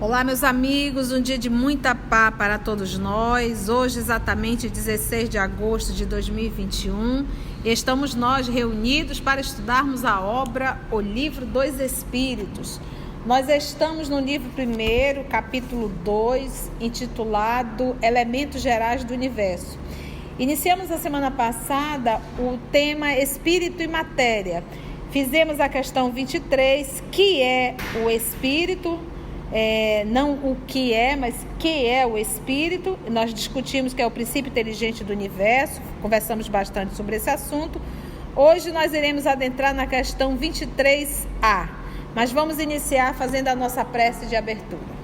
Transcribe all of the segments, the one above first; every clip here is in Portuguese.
Olá, meus amigos, um dia de muita paz para todos nós. Hoje, exatamente 16 de agosto de 2021, estamos nós reunidos para estudarmos a obra O Livro dos Espíritos. Nós estamos no livro 1, capítulo 2, intitulado Elementos Gerais do Universo. Iniciamos a semana passada o tema Espírito e Matéria. Fizemos a questão 23, que é o Espírito. Não o que é, mas que é o Espírito. Nós discutimos que é o princípio inteligente do universo, conversamos bastante sobre esse assunto. Hoje nós iremos adentrar na questão 23A, mas vamos iniciar fazendo a nossa prece de abertura.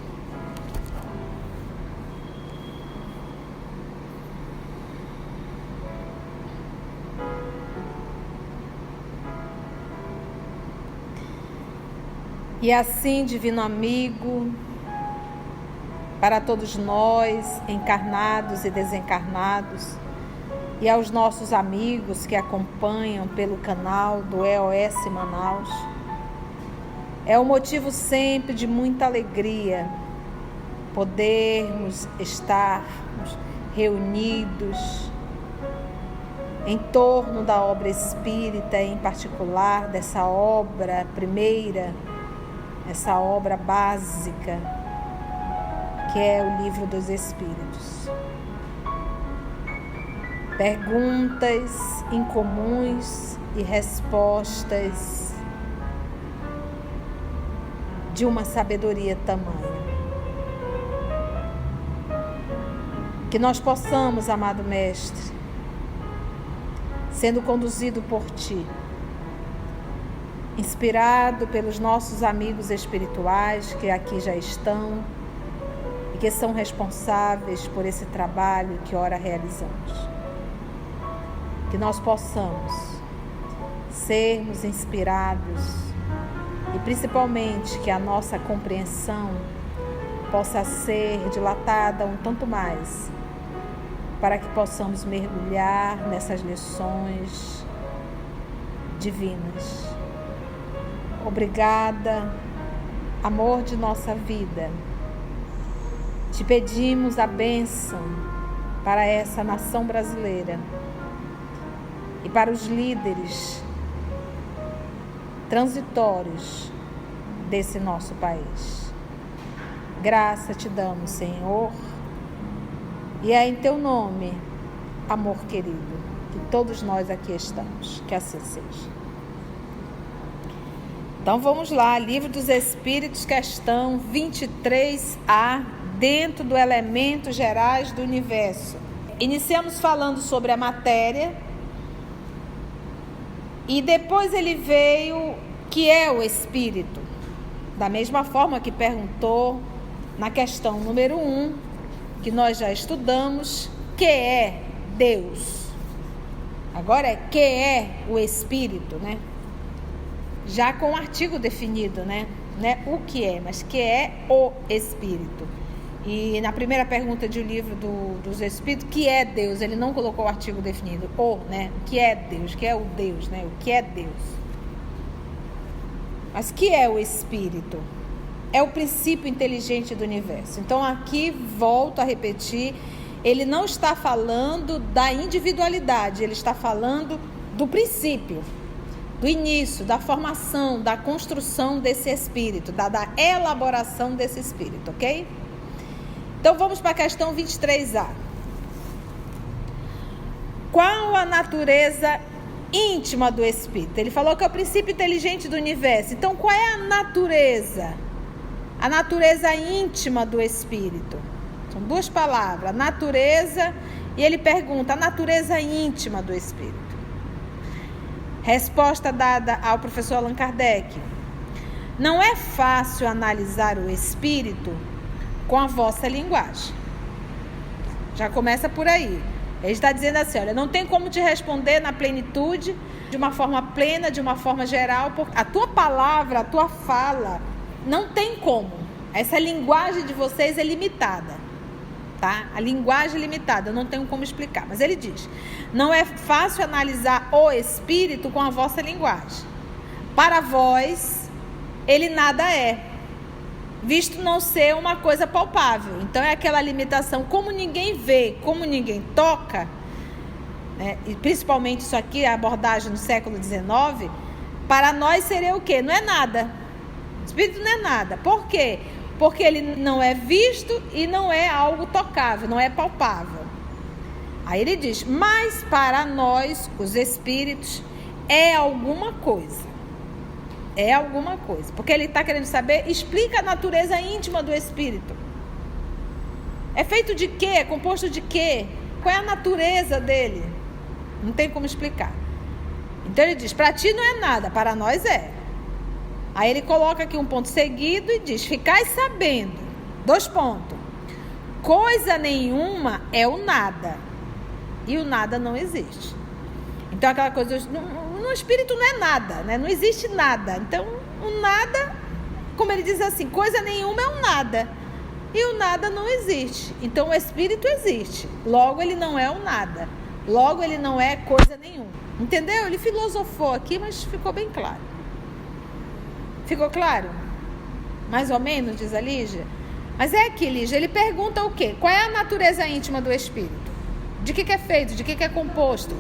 E assim, divino amigo, para todos nós, encarnados e desencarnados, e aos nossos amigos que acompanham pelo canal do EOS Manaus, é um motivo sempre de muita alegria podermos estarmos reunidos em torno da obra espírita, em particular dessa obra primeira, essa obra básica, que é o Livro dos Espíritos. Perguntas incomuns e respostas de uma sabedoria tamanha. Que nós possamos, amado Mestre, sendo conduzido por Ti, inspirado pelos nossos amigos espirituais que aqui já estão e que são responsáveis por esse trabalho que ora realizamos. Que nós possamos sermos inspirados e principalmente que a nossa compreensão possa ser dilatada um tanto mais, para que possamos mergulhar nessas lições divinas. Obrigada, amor de nossa vida. Te pedimos a bênção para essa nação brasileira e para os líderes transitórios desse nosso país. Graça te damos, Senhor, e é em teu nome, amor querido, que todos nós aqui estamos. Que assim seja. Então vamos lá, Livro dos Espíritos, questão 23A, dentro do Elementos Gerais do Universo. Iniciamos falando sobre a matéria e depois ele veio que é o Espírito. Da mesma forma que perguntou na questão número 1, que nós já estudamos, que é Deus. Agora é que é o Espírito, né? Já com o artigo definido, né? Não é o que é, mas que é o Espírito. E na primeira pergunta do livro dos Espíritos, que é Deus? Ele não colocou o artigo definido, né? O que é Deus? Que é o Deus, né? O que é Deus? Mas que é o Espírito? É o princípio inteligente do universo. Então aqui, volto a repetir, ele não está falando da individualidade, ele está falando do princípio, do início, da formação, da construção desse espírito, da elaboração desse espírito, ok? Então vamos para a questão 23A. Qual a natureza íntima do espírito? Ele falou que é o princípio inteligente do universo. Então qual é a natureza? A natureza íntima do espírito. São duas palavras, natureza, e ele pergunta a natureza íntima do espírito. Resposta dada ao professor Allan Kardec: não é fácil analisar o espírito com a vossa linguagem. Já começa por aí. Ele está dizendo assim, olha, não tem como te responder na plenitude, de uma forma plena, de uma forma geral, porque a tua palavra, a tua fala, não tem como. Essa linguagem de vocês é limitada. Tá? A linguagem é limitada, eu não tenho como explicar. Mas ele diz, não é fácil analisar o espírito com a vossa linguagem. Para vós, ele nada é. visto não ser uma coisa palpável. Então é aquela limitação, como ninguém vê, como ninguém toca, né? E principalmente isso aqui, a abordagem no século XIX, para nós seria o quê? Não é nada. O espírito não é nada. Por quê? Porque ele não é visto e não é algo tocável, não é palpável. Aí ele diz, mas para nós, os espíritos, é alguma coisa. É alguma coisa. Porque ele está querendo saber, explica a natureza íntima do espírito. É feito de quê? É composto de quê? Qual é a natureza dele? Não tem como explicar. Então ele diz, para ti não é nada, para nós é. Aí ele coloca aqui um ponto seguido e diz, ficai sabendo, 2 pontos. Coisa nenhuma é o nada. E o nada não existe. Então aquela coisa, no espírito não é nada, né? Não existe nada. Então o nada, como ele diz assim, coisa nenhuma é um nada. E o nada não existe. Então o espírito existe. Logo ele não é o nada. Logo ele não é coisa nenhuma. Entendeu? Ele filosofou aqui, mas ficou bem claro. Ficou claro? Mais ou menos, diz a Lígia. Mas é aqui, Lígia, ele pergunta o quê? Qual é a natureza íntima do espírito? De que é feito? De que é composto?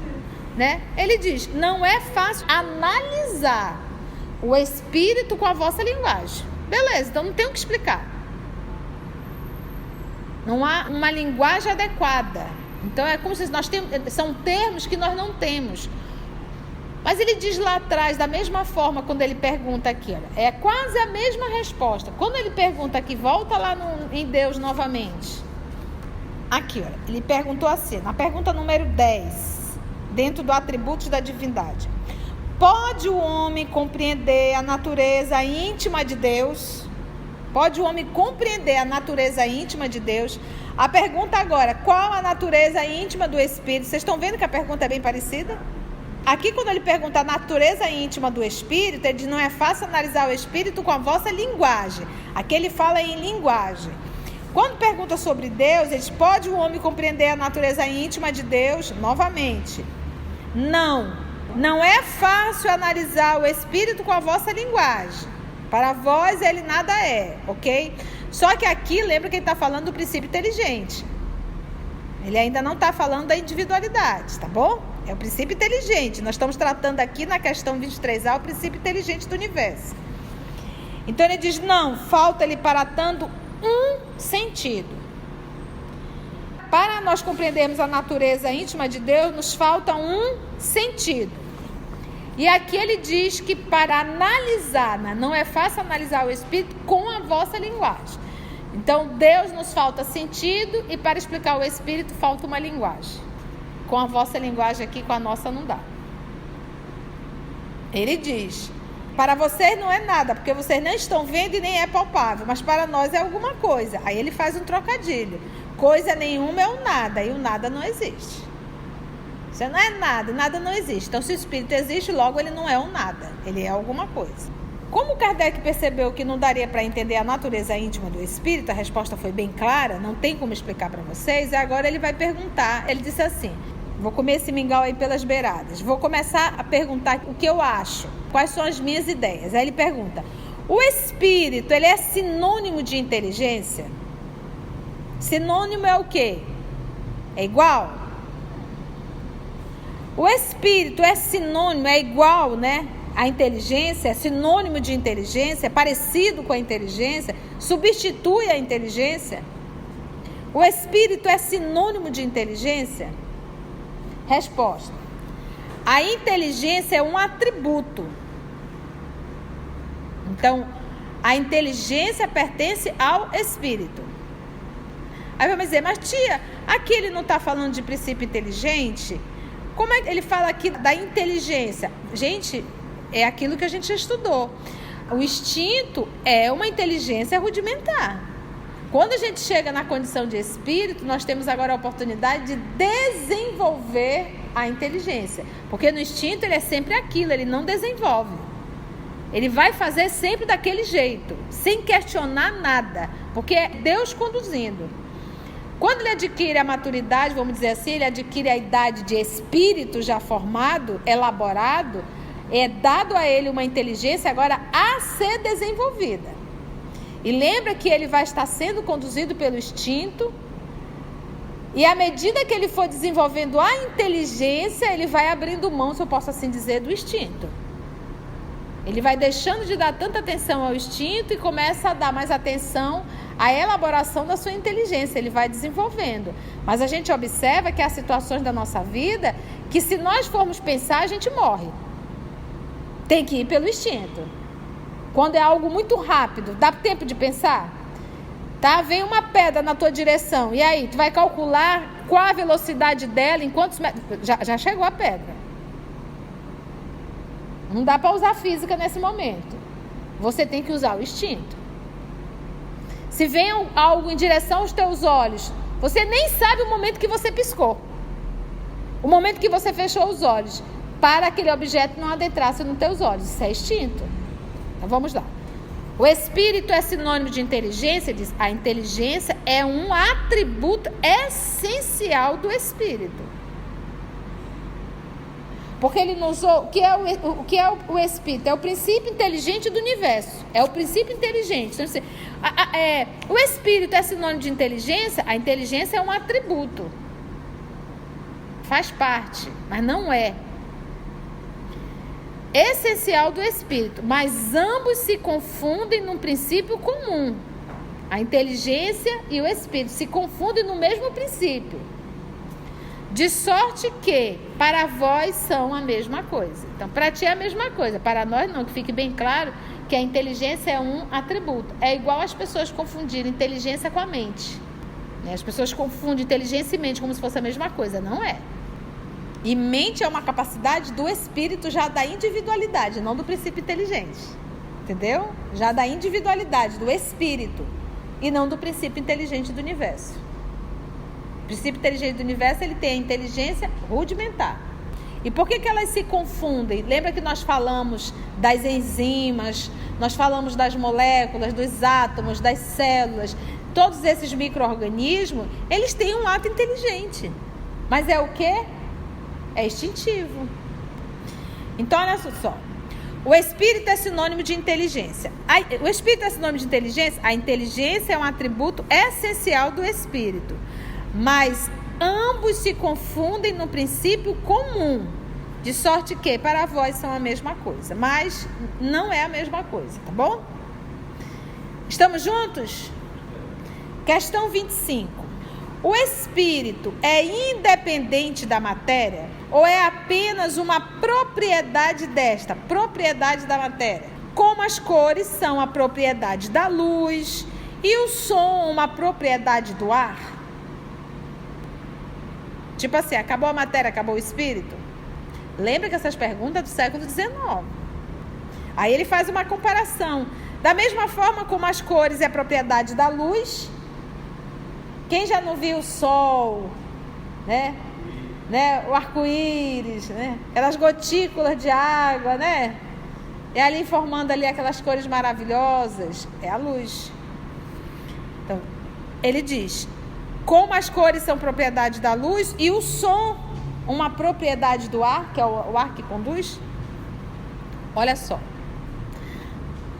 Né? Ele diz, não é fácil analisar o espírito com a vossa linguagem. Beleza, então não tem o que explicar. Não há uma linguagem adequada. Então é como se nós temos, são termos que nós não temos. Mas ele diz lá atrás, da mesma forma, quando ele pergunta aqui, olha, é quase a mesma resposta. Quando ele pergunta aqui, volta lá em Deus novamente. Aqui, olha, ele perguntou assim, na pergunta número 10, dentro do atributos da divindade. Pode o homem compreender a natureza íntima de Deus? Pode o homem compreender a natureza íntima de Deus? A pergunta agora, qual a natureza íntima do Espírito? Vocês estão vendo que a pergunta é bem parecida? Aqui, quando ele pergunta a natureza íntima do Espírito, ele diz, não é fácil analisar o Espírito com a vossa linguagem. Aqui ele fala em linguagem. Quando pergunta sobre Deus, ele diz, pode o homem compreender a natureza íntima de Deus? Novamente, não é fácil analisar o Espírito com a vossa linguagem. Para vós ele nada é, ok? Só que aqui, lembra que ele está falando do princípio inteligente. Ele ainda não está falando da individualidade, tá bom? É o princípio inteligente. Nós estamos tratando aqui na questão 23A o princípio inteligente do universo. Então ele diz, não, falta-lhe para tanto um sentido. Para nós compreendermos a natureza íntima de Deus, nos falta um sentido. E aqui ele diz que para analisar, não é fácil analisar o Espírito com a vossa linguagem. Então Deus nos falta sentido e para explicar o Espírito falta uma linguagem. Com a vossa linguagem aqui, com a nossa não dá. Ele diz, para vocês não é nada, porque vocês nem estão vendo e nem é palpável, mas para nós é alguma coisa. Aí ele faz um trocadilho. Coisa nenhuma é o nada, e o nada não existe. Você não é nada, nada não existe. Então se o Espírito existe, logo ele não é um nada, ele é alguma coisa. Como Kardec percebeu que não daria para entender a natureza íntima do Espírito, a resposta foi bem clara, não tem como explicar para vocês, e agora ele vai perguntar. Ele disse assim, vou comer esse mingau aí pelas beiradas, vou começar a perguntar o que eu acho, quais são as minhas ideias. Aí ele pergunta, o Espírito, ele é sinônimo de inteligência? Sinônimo é o quê? É igual? O Espírito é sinônimo, é igual, né? A inteligência, é sinônimo de inteligência, é parecido com a inteligência, substitui a inteligência. O Espírito é sinônimo de inteligência? Resposta. A inteligência é um atributo. Então, a inteligência pertence ao Espírito. Aí vamos dizer, mas tia, aqui ele não está falando de princípio inteligente? Como é que ele fala aqui da inteligência? Gente, é aquilo que a gente já estudou. O instinto é uma inteligência rudimentar. Quando a gente chega na condição de espírito, nós temos agora a oportunidade de desenvolver a inteligência. Porque no instinto ele é sempre aquilo, ele não desenvolve. Ele vai fazer sempre daquele jeito, sem questionar nada, porque é Deus conduzindo. Quando ele adquire a maturidade, vamos dizer assim, ele adquire a idade de espírito já formado, elaborado, é dado a ele uma inteligência agora a ser desenvolvida. E lembra que ele vai estar sendo conduzido pelo instinto. E à medida que ele for desenvolvendo a inteligência, ele vai abrindo mão, se eu posso assim dizer, do instinto. Ele vai deixando de dar tanta atenção ao instinto e começa a dar mais atenção à elaboração da sua inteligência. Ele vai desenvolvendo. Mas a gente observa que há situações da nossa vida que, se nós formos pensar, a gente morre. Tem que ir pelo instinto. Quando é algo muito rápido, dá tempo de pensar? Tá? Vem uma pedra na tua direção. E aí, tu vai calcular qual a velocidade dela, em quantos metros... Já chegou a pedra. Não dá para usar física nesse momento. Você tem que usar o instinto. Se vem algo em direção aos teus olhos, você nem sabe o momento que você piscou. O momento que você fechou os olhos, para aquele objeto não adentrasse nos teus olhos. Isso é instinto. Então vamos lá. O espírito é sinônimo de inteligência, diz. A inteligência é um atributo essencial do espírito. Porque ele nos usou. O que é o espírito? É o princípio inteligente do universo. É o princípio inteligente. Então, o espírito é sinônimo de inteligência. A inteligência é um atributo. Faz parte, mas não é essencial do espírito, mas ambos se confundem num princípio comum. A inteligência e o espírito se confundem no mesmo princípio. De sorte que para vós são a mesma coisa. Então, para ti é a mesma coisa, para nós não, que fique bem claro que a inteligência é um atributo. É igual as pessoas confundirem inteligência com a mente. As pessoas confundem inteligência e mente como se fosse a mesma coisa, não é. E mente é uma capacidade do espírito já da individualidade, não do princípio inteligente. Entendeu? Já da individualidade, do espírito, e não do princípio inteligente do universo. O princípio inteligente do universo, ele tem a inteligência rudimentar. E por que elas se confundem? Lembra que nós falamos das enzimas, nós falamos das moléculas, dos átomos, das células. Todos esses micro-organismos, eles têm um ato inteligente. Mas é o quê? É instintivo. Então, olha só. O espírito é sinônimo de inteligência. O espírito é sinônimo de inteligência? A inteligência é um atributo essencial do espírito. Mas ambos se confundem no princípio comum. De sorte que para vós são a mesma coisa. Mas não é a mesma coisa, tá bom? Estamos juntos? Questão 25. O espírito é independente da matéria ou é apenas uma propriedade desta, propriedade da matéria? Como as cores são a propriedade da luz e o som uma propriedade do ar? Tipo assim, acabou a matéria, acabou o espírito? Lembra que essas perguntas é do século XIX. Aí ele faz uma comparação. Da mesma forma como as cores é a propriedade da luz... Quem já não viu o sol, né? O arco-íris, né? Aquelas gotículas de água, né? É ali formando ali aquelas cores maravilhosas. É a luz. Então, ele diz, como as cores são propriedade da luz e o som uma propriedade do ar, que é o ar que conduz. Olha só.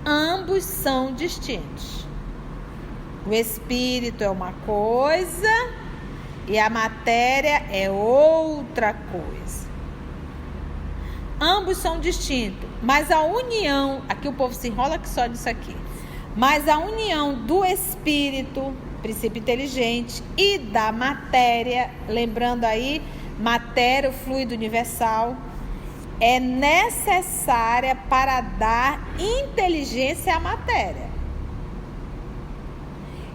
Ambos são distintos. O espírito é uma coisa e a matéria é outra coisa. Ambos são distintos, mas a união, aqui o povo se enrola que só nisso aqui, mas a união do espírito, princípio inteligente, e da matéria, lembrando aí, matéria, o fluido universal, é necessária para dar inteligência à matéria.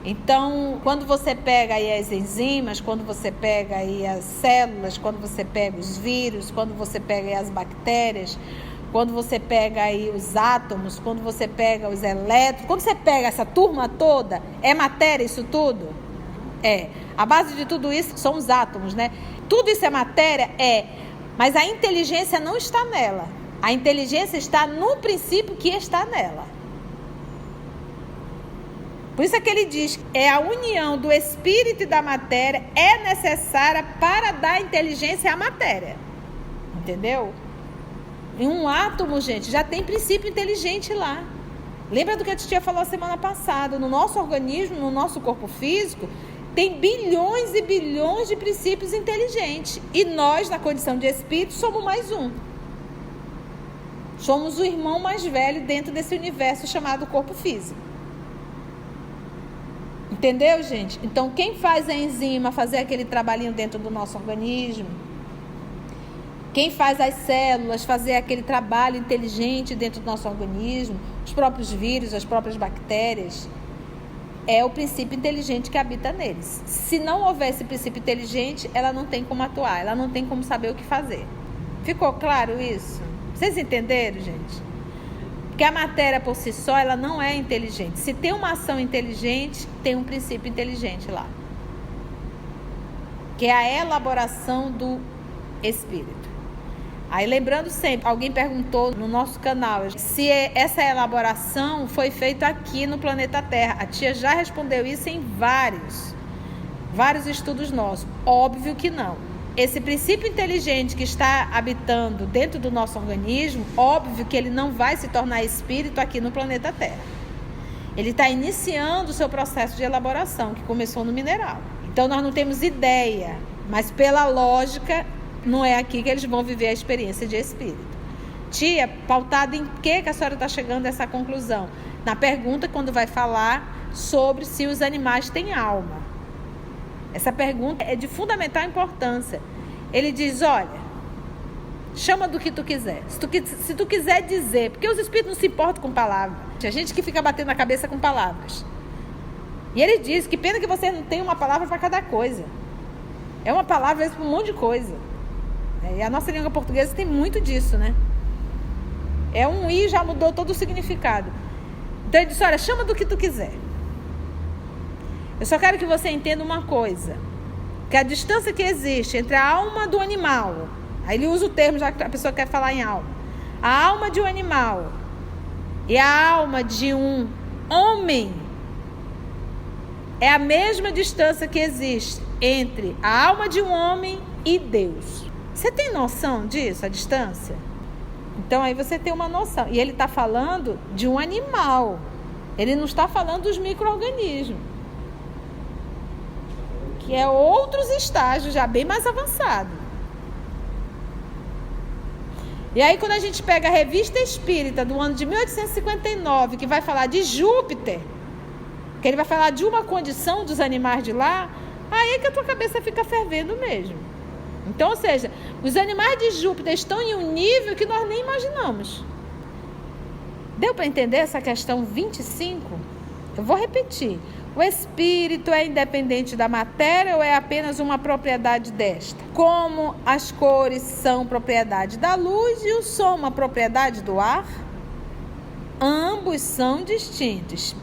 Então, quando você pega aí as enzimas, quando você pega aí as células, quando você pega os vírus, quando você pega aí as bactérias, quando você pega aí os átomos, quando você pega os elétrons, quando você pega essa turma toda, é matéria isso tudo? É. A base de tudo isso são os átomos, né? Tudo isso é matéria? É. Mas a inteligência não está nela. A inteligência está no princípio que está nela. Por isso é que ele diz, a união do espírito e da matéria é necessária para dar inteligência à matéria. Entendeu? Em um átomo, gente, já tem princípio inteligente lá. Lembra do que a titia falou semana passada? No nosso organismo, no nosso corpo físico, tem bilhões e bilhões de princípios inteligentes. E nós, na condição de espírito, somos mais um. Somos o irmão mais velho dentro desse universo chamado corpo físico. Entendeu, gente? Então, quem faz a enzima fazer aquele trabalhinho dentro do nosso organismo, quem faz as células fazer aquele trabalho inteligente dentro do nosso organismo, os próprios vírus, as próprias bactérias, é o princípio inteligente que habita neles. Se não houver esse princípio inteligente, ela não tem como atuar, ela não tem como saber o que fazer. Ficou claro isso? Vocês entenderam, gente? Porque a matéria por si só, ela não é inteligente. Se tem uma ação inteligente, tem um princípio inteligente lá, que é a elaboração do espírito. Aí, lembrando sempre, alguém perguntou no nosso canal se essa elaboração foi feita aqui no planeta Terra. A tia já respondeu isso em vários estudos nossos. Óbvio que não. Esse princípio inteligente que está habitando dentro do nosso organismo, óbvio que ele não vai se tornar espírito aqui no planeta Terra. Ele está iniciando o seu processo de elaboração, que começou no mineral. Então, nós não temos ideia, mas pela lógica, não é aqui que eles vão viver a experiência de espírito. Tia, pautada em que a senhora está chegando a essa conclusão? Na pergunta, quando vai falar sobre se os animais têm alma. Essa pergunta é de fundamental importância. Ele diz, olha, chama do que tu quiser. Se tu quiser dizer, porque os espíritos não se importam com palavras. Tem gente que fica batendo a cabeça com palavras. E ele diz, que pena que você não tem uma palavra para cada coisa. É uma palavra, às vezes, para um monte de coisa. E a nossa língua portuguesa tem muito disso, né? É um i, já mudou todo o significado. Então ele disse, olha, chama do que tu quiser. Eu só quero que você entenda uma coisa, que a distância que existe entre a alma do animal, aí ele usa o termo, já que a pessoa quer falar em alma, a alma de um animal e a alma de um homem é a mesma distância que existe entre a alma de um homem e Deus. Você tem noção disso, a distância? Então aí você tem uma noção. E ele está falando de um animal. Ele não está falando dos micro-organismos, que é outros estágios já bem mais avançados. E aí quando a gente pega a Revista Espírita do ano de 1859, que vai falar de Júpiter, que ele vai falar de uma condição dos animais de lá, aí é que a tua cabeça fica fervendo mesmo. Então, ou seja, os animais de Júpiter estão em um nível que nós nem imaginamos. Deu para entender essa questão 25? Eu vou repetir. O espírito é independente da matéria ou é apenas uma propriedade desta? Como as cores são propriedade da luz e o som uma propriedade do ar? Ambos são distintos.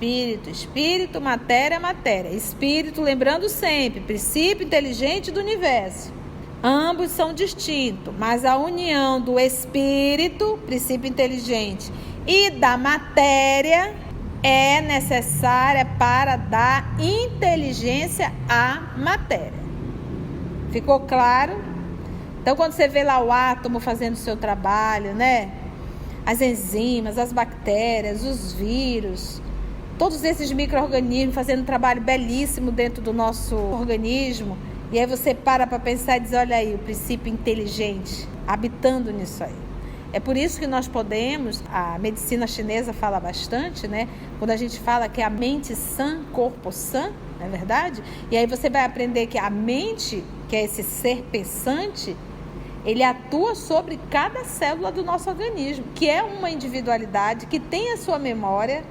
Espírito, matéria. Espírito, lembrando sempre, princípio inteligente do universo. Ambos são distintos, mas a união do espírito, princípio inteligente, e da matéria é necessária para dar inteligência à matéria. Ficou claro? Então, quando você vê lá o átomo fazendo o seu trabalho, né? As enzimas, as bactérias, os vírus, todos esses micro-organismos fazendo um trabalho belíssimo dentro do nosso organismo. E aí você para pensar e diz, olha aí, o princípio inteligente habitando nisso aí. É por isso que nós podemos, a medicina chinesa fala bastante, né? Quando a gente fala que a mente sã, corpo sã, não é verdade? E aí você vai aprender que a mente, que é esse ser pensante, ele atua sobre cada célula do nosso organismo, que é uma individualidade, que tem a sua memória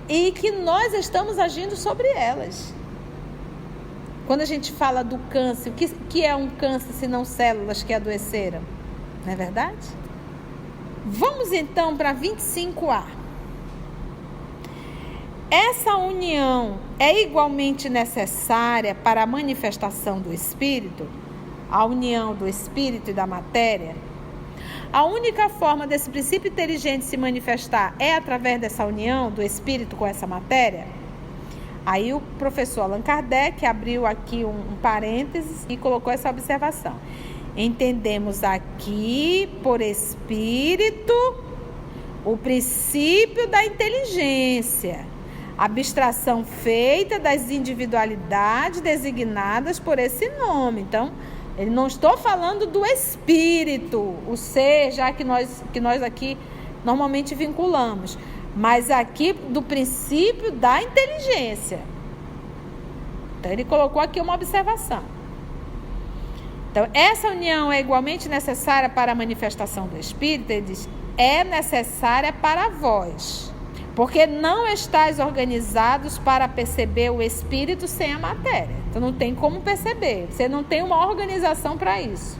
e que nós estamos agindo sobre elas. Quando a gente fala do câncer, o que é um câncer se não células que adoeceram? Não é verdade? Vamos então para 25A. Essa união é igualmente necessária para a manifestação do espírito? A união do espírito e da matéria? A única forma desse princípio inteligente se manifestar é através dessa união do espírito com essa matéria? Aí o professor Allan Kardec abriu aqui um parênteses e colocou essa observação. Entendemos aqui por espírito o princípio da inteligência, abstração feita das individualidades designadas por esse nome. Então, ele não estou falando do espírito, o ser, já que nós aqui normalmente vinculamos, mas aqui do princípio da inteligência. Então, ele colocou aqui uma observação. Então, essa união é igualmente necessária para a manifestação do Espírito. Ele diz, é necessária para vós, porque não estáis organizados para perceber o Espírito sem a matéria. Então, não tem como perceber. Você não tem uma organização para isso.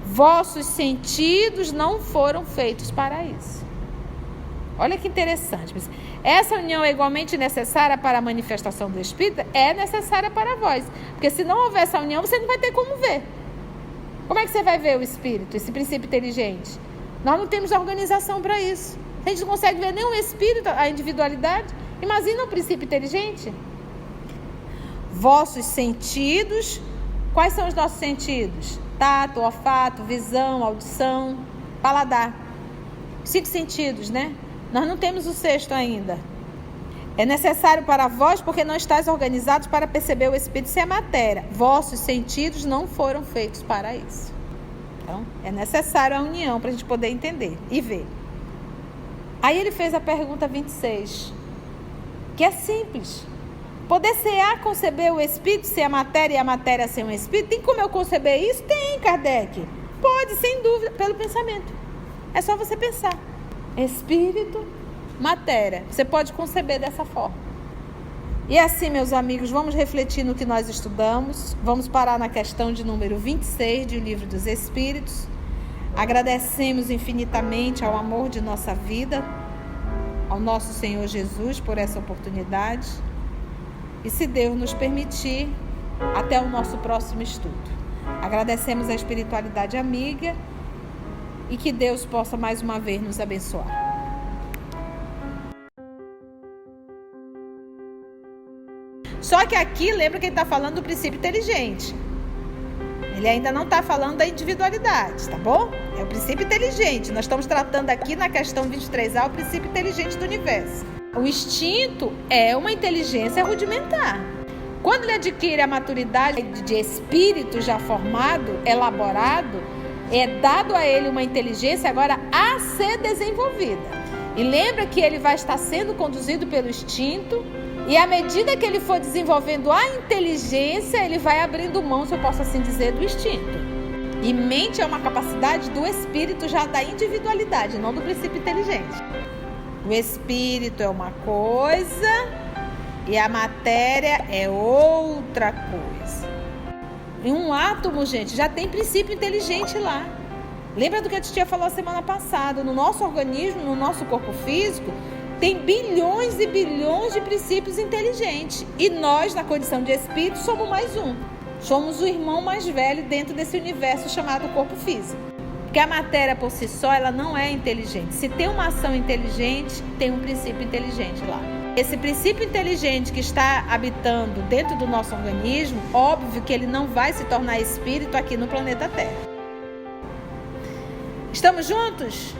Vossos sentidos não foram feitos para isso. Olha que interessante. Essa união é igualmente necessária para a manifestação do Espírito? É necessária para vós. Porque se não houver essa união, você não vai ter como ver. Como é que você vai ver o Espírito, esse princípio inteligente? Nós não temos organização para isso. A gente não consegue ver nem o Espírito, a individualidade. Imagina um princípio inteligente. Vossos sentidos. Quais são os nossos sentidos? Tato, olfato, visão, audição, paladar. 5 sentidos, né? Nós não temos o 6º ainda. É necessário para vós, porque não estáis organizados para perceber o Espírito sem a matéria. Vossos sentidos não foram feitos para isso. Então, é necessário a união para a gente poder entender e ver. Aí ele fez a pergunta 26, que é simples. Poder-se-á conceber o Espírito sem a matéria e a matéria sem o Espírito? Tem como eu conceber isso? Tem, Kardec. Pode, sem dúvida, pelo pensamento. É só você pensar. Espírito, matéria. Você pode conceber dessa forma. E assim, meus amigos, vamos refletir no que nós estudamos. Vamos parar na questão de número 26 do Livro dos Espíritos. Agradecemos infinitamente ao amor de nossa vida, ao nosso Senhor Jesus por essa oportunidade. E se Deus nos permitir, até o nosso próximo estudo. Agradecemos a espiritualidade amiga e que Deus possa mais uma vez nos abençoar. Só que aqui, lembra que ele está falando do princípio inteligente. Ele ainda não está falando da individualidade, tá bom? É o princípio inteligente. Nós estamos tratando aqui na questão 23A o princípio inteligente do universo. O instinto é uma inteligência rudimentar. Quando ele adquire a maturidade de espírito já formado, elaborado, é dado a ele uma inteligência agora a ser desenvolvida. E lembra que ele vai estar sendo conduzido pelo instinto, e à medida que ele for desenvolvendo a inteligência, ele vai abrindo mão, se eu posso assim dizer, do instinto. E mente é uma capacidade do espírito já da individualidade, não do princípio inteligente. O espírito é uma coisa e a matéria é outra coisa. Em um átomo, gente, já tem princípio inteligente lá. Lembra do que a titia falou semana passada? No nosso organismo, no nosso corpo físico, tem bilhões e bilhões de princípios inteligentes. E nós, na condição de espírito, somos mais um. Somos o irmão mais velho dentro desse universo chamado corpo físico. Porque a matéria por si só, ela não é inteligente. Se tem uma ação inteligente, tem um princípio inteligente lá. Esse princípio inteligente que está habitando dentro do nosso organismo, óbvio que ele não vai se tornar espírito aqui no planeta Terra. Estamos juntos?